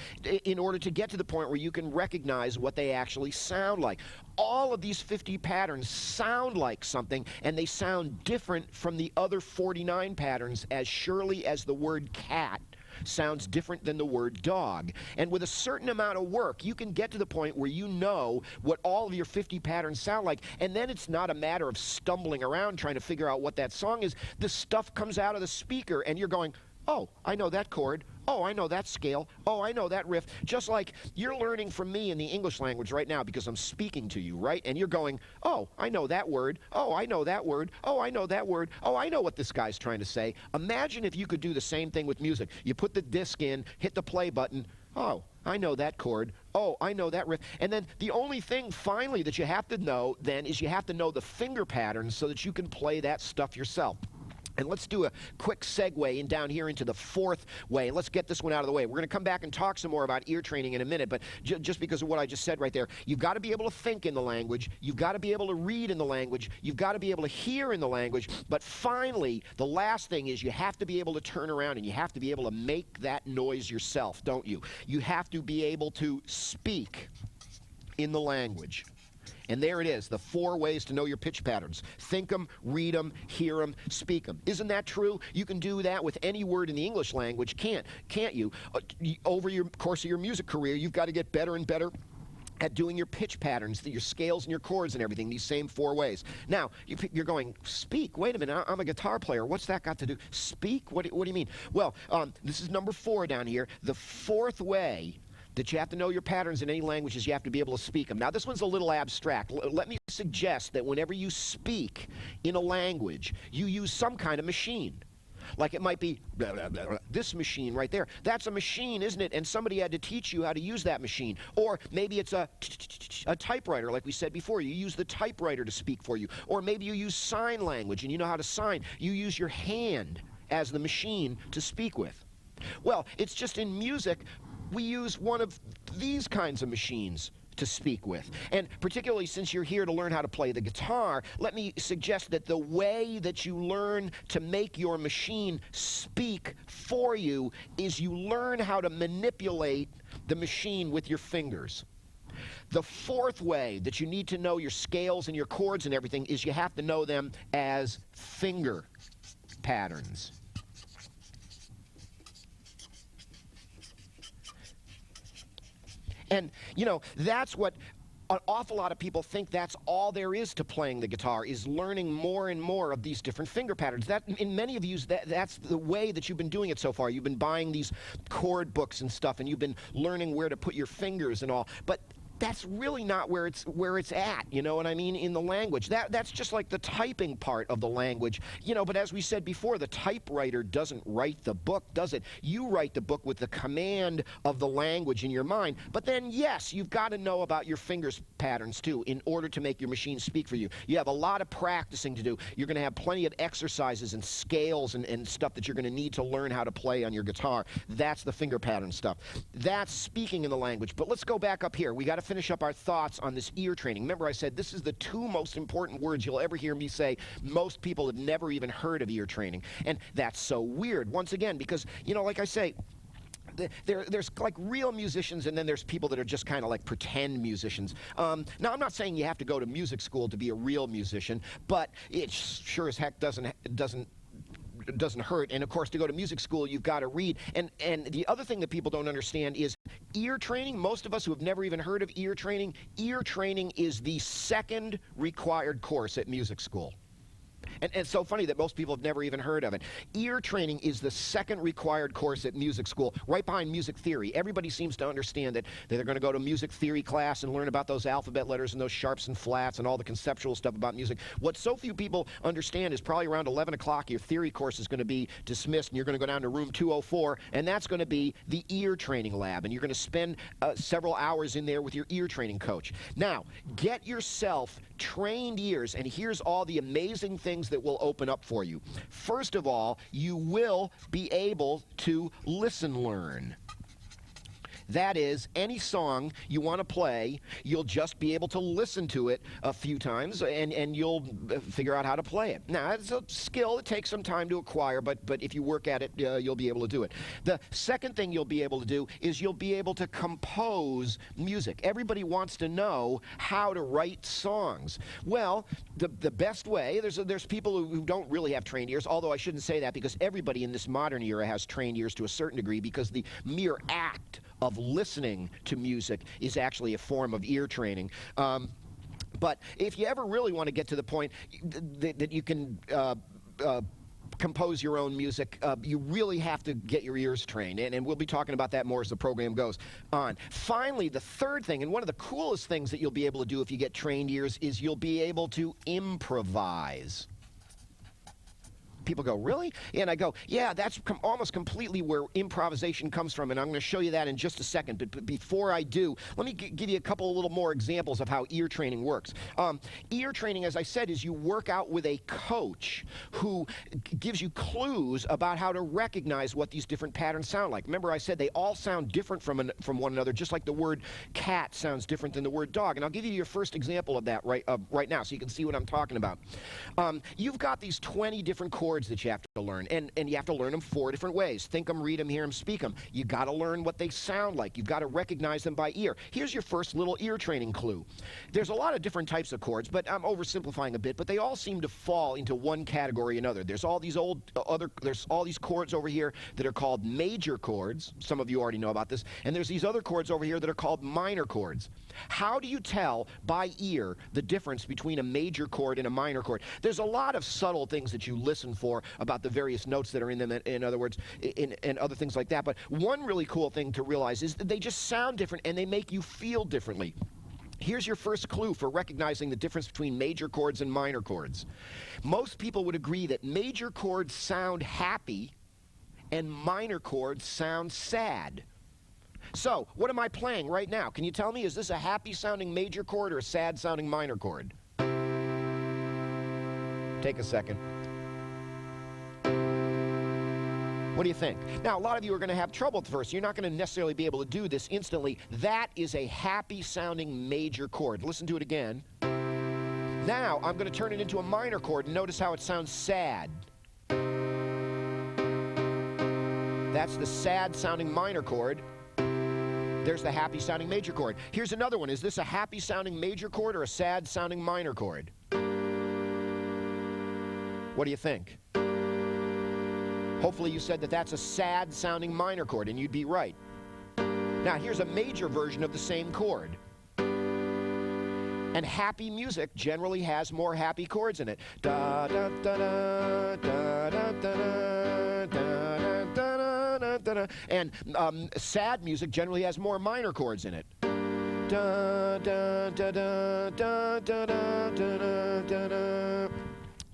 in order to get to the point where you can recognize what they actually sound like. All of these 50 patterns sound like something, and they sound different from the other 49 patterns as surely as the word cat sounds different than the word dog. And with a certain amount of work, you can get to the point where you know what all of your 50 patterns sound like, and then it's not a matter of stumbling around trying to figure out what that song is. The stuff comes out of the speaker, and you're going, oh, I know that chord. Oh, I know that scale. Oh, I know that riff. Just like you're learning from me in the English language right now because I'm speaking to you, right? And you're going, oh, I know that word. Oh, I know that word. Oh, I know that word. Oh, I know what this guy's trying to say. Imagine if you could do the same thing with music. You put the disc in, hit the play button. Oh, I know that chord. Oh, I know that riff. And then the only thing finally that you have to know then is you have to know the finger patterns so that you can play that stuff yourself. And let's do a quick segue in down here into the fourth way. Let's get this one out of the way. We're going to come back and talk some more about ear training in a minute, but just because of what I just said right there, you've got to be able to think in the language. You've got to be able to read in the language. You've got to be able to hear in the language. But finally, the last thing is you have to be able to turn around and you have to be able to make that noise yourself, don't you? You have to be able to speak in the language. And there it is, the 4 ways to know your pitch patterns. Think them, read them, hear them, speak them. Isn't that true? You can do that with any word in the English language, can't you? Over your course of your music career, you've got to get better and better at doing your pitch patterns, your scales and your chords and everything, these same 4 ways. Now, you're going, speak? Wait a minute, I'm a guitar player. What's that got to do? Speak? What do you mean? Well, this is number 4 down here. The 4th way that you have to know your patterns in any languages, you have to be able to speak them. Now, this one's a little abstract. Let me suggest that whenever you speak in a language, you use some kind of machine. Like it might be blah, blah, blah, blah. This machine right there. That's a machine, isn't it? And somebody had to teach you how to use that machine. Or maybe it's a typewriter, like we said before. You use the typewriter to speak for you. Or maybe you use sign language and you know how to sign. You use your hand as the machine to speak with. Well, it's just in music, we use one of these kinds of machines to speak with. And particularly since you're here to learn how to play the guitar, let me suggest that the way that you learn to make your machine speak for you is you learn how to manipulate the machine with your fingers. The 4th way that you need to know your scales and your chords and everything is you have to know them as finger patterns. And, you know, that's what an awful lot of people think that's all there is to playing the guitar, is learning more and more of these different finger patterns. That, in many of you, that's the way that you've been doing it so far. You've been buying these chord books and stuff, and you've been learning where to put your fingers and all. But that's really not where it's at, you know what I mean, in the language. That's just like the typing part of the language, you know. But as we said before, the typewriter doesn't write the book, does it? You write the book with the command of the language in your mind. But then, yes, you've got to know about your fingers patterns too in order to make your machine speak for you. You have a lot of practicing to do. You're going to have plenty of exercises and scales and stuff that you're going to need to learn how to play on your guitar. That's the finger pattern stuff. That's speaking in the language. But let's go back up here. We got to finish up our thoughts on this ear training. Remember, I said this is the 2 most important words you'll ever hear me say. Most people have never even heard of ear training. And that's so weird, once again, because, you know, like I say, there's like real musicians, and then there's people that are just kind of like pretend musicians. Now, I'm not saying you have to go to music school to be a real musician, but it sure as heck doesn't hurt. And of course, to go to music school, you've got to read. And the other thing that people don't understand is ear training. Most of us who have never even heard of ear training is the 2nd required course at music school. And it's so funny that most people have never even heard of it. Ear training is the 2nd required course at music school, right behind music theory. Everybody seems to understand that they're going to go to music theory class and learn about those alphabet letters and those sharps and flats and all the conceptual stuff about music. What so few people understand is probably around 11 o'clock your theory course is going to be dismissed, and you're going to go down to room 204, and that's going to be the ear training lab, and you're going to spend several hours in there with your ear training coach. Now, get yourself trained ears, and here's all the amazing things that will open up for you. First of all, you will be able to listen learn. That is, any song you want to play, you'll just be able to listen to it a few times, and you'll figure out how to play it. Now, it's a skill. It takes some time to acquire, but if you work at it, you'll be able to do it. The second thing you'll be able to do is you'll be able to compose music. Everybody wants to know how to write songs. Well, the best way, there's people who don't really have trained ears, although I shouldn't say that because everybody in this modern era has trained ears to a certain degree, because the mere act of listening to music is actually a form of ear training. But if you ever really want to get to the point that you can compose your own music, you really have to get your ears trained, and we'll be talking about that more as the program goes on. Finally, the third thing, and one of the coolest things that you'll be able to do if you get trained ears, is you'll be able to improvise. People go, really? And I go, yeah, that's almost completely where improvisation comes from, and I'm going to show you that in just a second. But before I do, let me give you a couple of little more examples of how ear training works. Ear training, as I said, is you work out with a coach who gives you clues about how to recognize what these different patterns sound like. Remember, I said they all sound different from one another, just like the word cat sounds different than the word dog. And I'll give you your first example of that right now, so you can see what I'm talking about. You've got these 20 different chords that you have to learn, and you have to learn them 4 different ways. Think them, read them, hear them, speak them. You got to learn what they sound like. You've got to recognize them by ear. Here's your first little ear training clue. There's a lot of different types of chords, but I'm oversimplifying a bit, but they all seem to fall into one category or another. There's all these there's all these chords over here that are called major chords. Some of you already know about this. And there's these other chords over here that are called minor chords. How do you tell by ear the difference between a major chord and a minor chord? There's a lot of subtle things that you listen for about the various notes that are in them, in other words, and other things like that. But one really cool thing to realize is that they just sound different and they make you feel differently. Here's your first clue for recognizing the difference between major chords and minor chords. Most people would agree that major chords sound happy and minor chords sound sad. So, what am I playing right now? Can you tell me, is this a happy-sounding major chord or a sad-sounding minor chord? Take a second. What do you think? Now, a lot of you are going to have trouble at first. You're not going to necessarily be able to do this instantly. That is a happy-sounding major chord. Listen to it again. Now, I'm going to turn it into a minor chord, and notice how it sounds sad. That's the sad-sounding minor chord. There's the happy-sounding major chord. Here's another one. Is this a happy-sounding major chord or a sad-sounding minor chord? What do you think? Hopefully you said that that's a sad-sounding minor chord, and you'd be right. Now, here's a major version of the same chord. And happy music generally has more happy chords in it. Da da da da da da da da da da da. And sad music generally has more minor chords in it. Da da da da da da da da da da.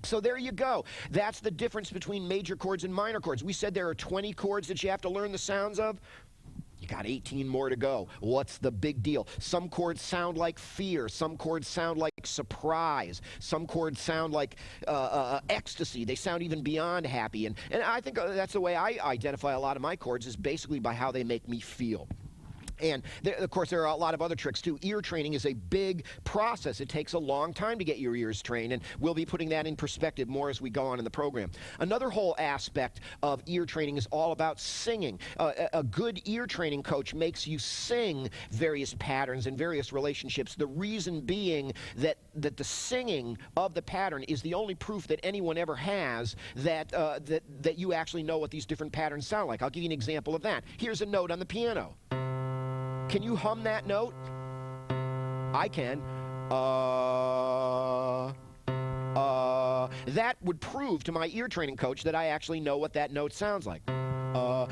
So there you go. That's the difference between major chords and minor chords. We said there are 20 chords that you have to learn the sounds of. You got 18 more to go. What's the big deal? Some chords sound like fear. Some chords sound like surprise. Some chords sound like ecstasy. They sound even beyond happy. And I think that's the way I identify a lot of my chords, is basically by how they make me feel. And of course, there are a lot of other tricks too. Ear training is a big process. It takes a long time to get your ears trained, and we'll be putting that in perspective more as we go on in the program. Another whole aspect of ear training is all about singing. A good ear training coach makes you sing various patterns and various relationships. The reason being that the singing of the pattern is the only proof that anyone ever has that you actually know what these different patterns sound like. I'll give you an example of that. Here's a note on the piano. Can you hum that note? I can. That would prove to my ear training coach that I actually know what that note sounds like.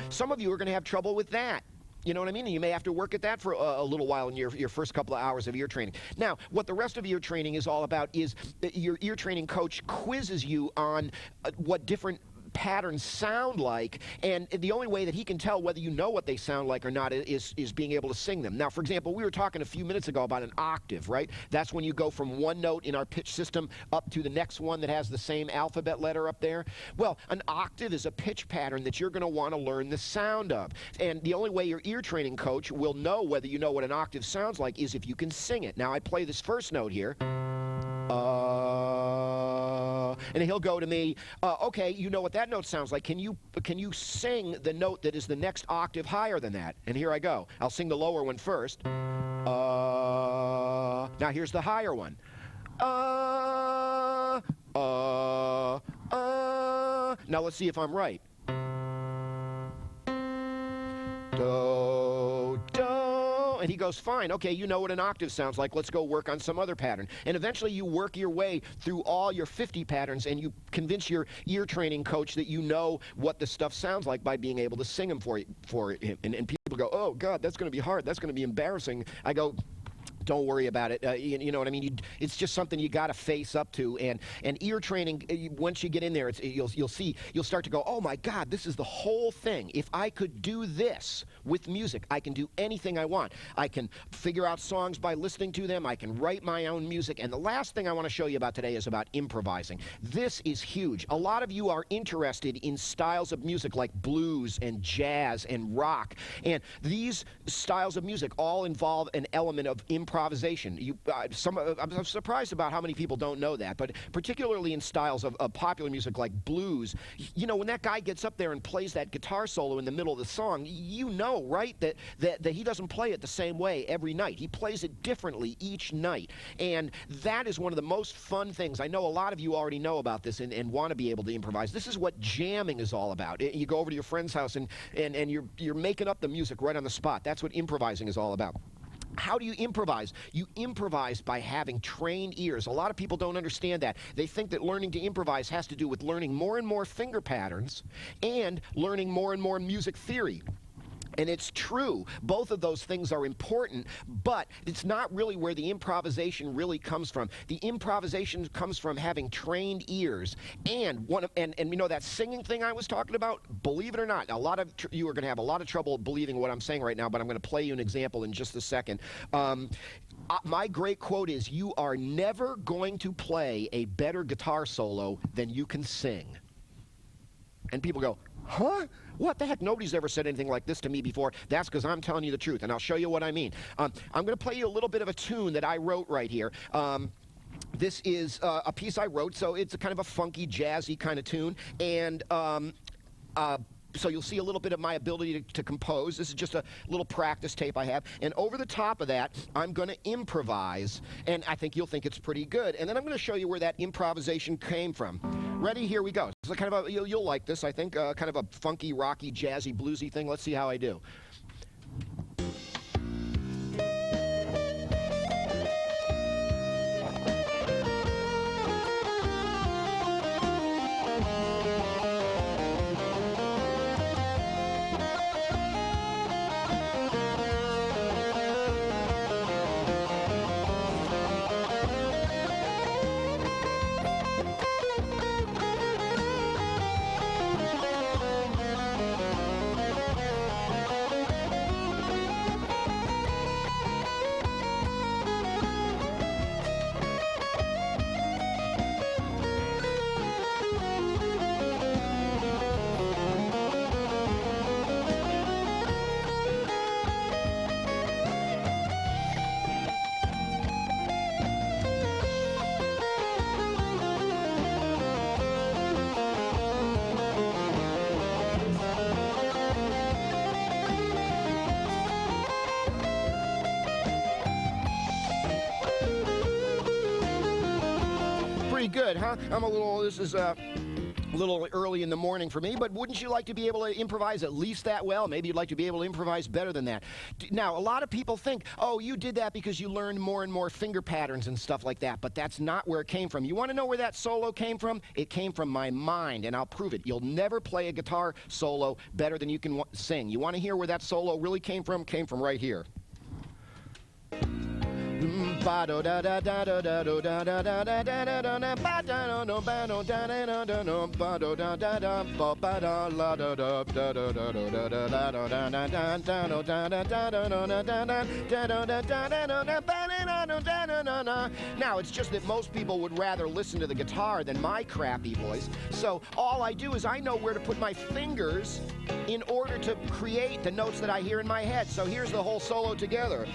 Some of you are going to have trouble with that. You know what I mean? And you may have to work at that for a little while in your first couple of hours of ear training. Now, what the rest of ear training is all about is that your ear training coach quizzes you on what different patterns sound like, and the only way that he can tell whether you know what they sound like or not is being able to sing them. Now, for example, we were talking a few minutes ago about an octave, right? That's when you go from one note in our pitch system up to the next one that has the same alphabet letter up there. Well, an octave is a pitch pattern that you're going to want to learn the sound of. And the only way your ear training coach will know whether you know what an octave sounds like is if you can sing it. Now, I play this first note here. And he'll go to me, okay, you know what that note sounds like. Can you sing the note that is the next octave higher than that? And here I go. I'll sing the lower one first. Now here's the higher one. Now let's see if I'm right. Do, do. And he goes, fine, okay, you know what an octave sounds like. Let's go work on some other pattern. And eventually you work your way through all your 50 patterns, and you convince your ear training coach that you know what the stuff sounds like by being able to sing them for him. And people go, oh, God, that's going to be hard. That's going to be embarrassing. I go, don't worry about it. You know what I mean? It's just something you got to face up to. And ear training, once you get in there, you'll start to go, oh my God, this is the whole thing. If I could do this with music, I can do anything I want. I can figure out songs by listening to them. I can write my own music. And the last thing I want to show you about today is about improvising. This is huge. A lot of you are interested in styles of music like blues and jazz and rock. And these styles of music all involve an element of improvisation. I'm surprised about how many people don't know that, but particularly in styles of popular music like blues, you know, when that guy gets up there and plays that guitar solo in the middle of the song, you know, right, that he doesn't play it the same way every night. He plays it differently each night, and that is one of the most fun things. I know a lot of you already know about this and want to be able to improvise. This is what jamming is all about. You go over to your friend's house and you're making up the music right on the spot. That's what improvising is all about. How do you improvise? You improvise by having trained ears. A lot of people don't understand that. They think that learning to improvise has to do with learning more and more finger patterns and learning more and more music theory. And it's true. Both of those things are important, but it's not really where the improvisation really comes from. The improvisation comes from having trained ears. And you know that singing thing I was talking about? Believe it or not, a lot of you are going to have a lot of trouble believing what I'm saying right now, but I'm going to play you an example in just a second. My great quote is, you are never going to play a better guitar solo than you can sing. And people go, huh? What the heck? Nobody's ever said anything like this to me before. That's because I'm telling you the truth, and I'll show you what I mean. I'm going to play you a little bit of a tune that I wrote right here. This is a piece I wrote, so it's a kind of a funky, jazzy kind of tune, and so you'll see a little bit of my ability to compose. This is just a little practice tape I have. And over the top of that, I'm going to improvise, and I think you'll think it's pretty good. And then I'm going to show you where that improvisation came from. Ready? Here we go. It's kind of a, you'll like this, I think, kind of a funky, rocky, jazzy, bluesy thing. Let's see how I do. Pretty good, huh? This is a little early in the morning for me, but wouldn't you like to be able to improvise at least that well? Maybe you'd like to be able to improvise better than that. Now, a lot of people think, oh, you did that because you learned more and more finger patterns and stuff like that, but that's not where it came from. You want to know where that solo came from? It came from my mind, and I'll prove it. You'll never play a guitar solo better than you can sing. You want to hear where that solo really came from? It came from right here. Now, it's just that most people would rather listen to the guitar than my crappy voice. So all I do is I know where to put my fingers in order to create the notes that I hear in my head. So here's the whole solo together.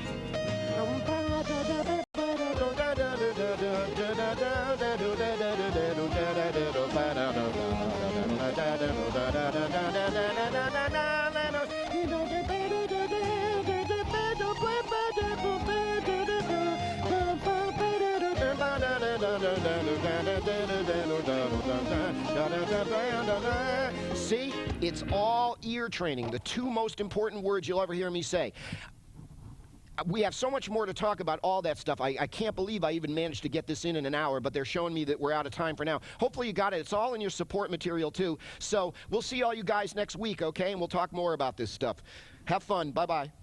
See, it's all ear training. The two most important words you'll ever hear me say. We have so much more to talk about all that stuff. I can't believe I even managed to get this in an hour, but they're showing me that we're out of time for now. Hopefully you got it. It's all in your support material, too. So we'll see all you guys next week, okay? And we'll talk more about this stuff. Have fun. Bye-bye.